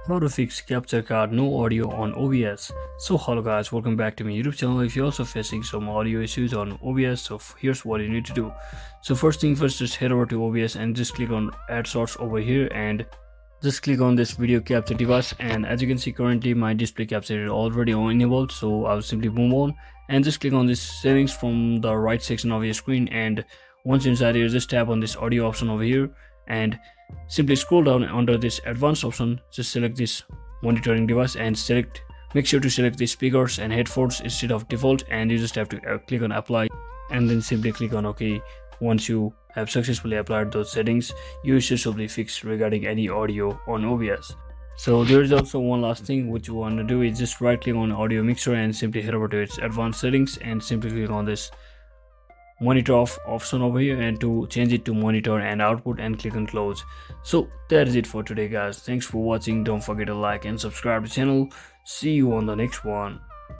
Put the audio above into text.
How to fix capture card no audio on OBS. So hello guys, welcome back to my YouTube channel. If you're also facing some audio issues on OBS, so here's what you need to do. So first thing first, just head over to OBS and just click on add source over here and just click on this video capture device. And as you can see, currently my display capture is already enabled, so I'll simply move on and just click on this settings from the right section of your screen. And once inside here, just tap on this audio option over here and simply scroll down under this advanced option. Just select this monitoring device and make sure to select the speakers and headphones instead of default, and you just have to click on apply and then simply click on OK. Once you have successfully applied those settings, you should be fixed regarding any audio on OBS. So there is also one last thing which you want to do is just right click on audio mixer and simply head over to its advanced settings and simply click on this monitor off option over here and to change it to monitor and output and click on close. So that is it for today guys. Thanks for watching. Don't forget to like and subscribe to the channel. See you on the next one.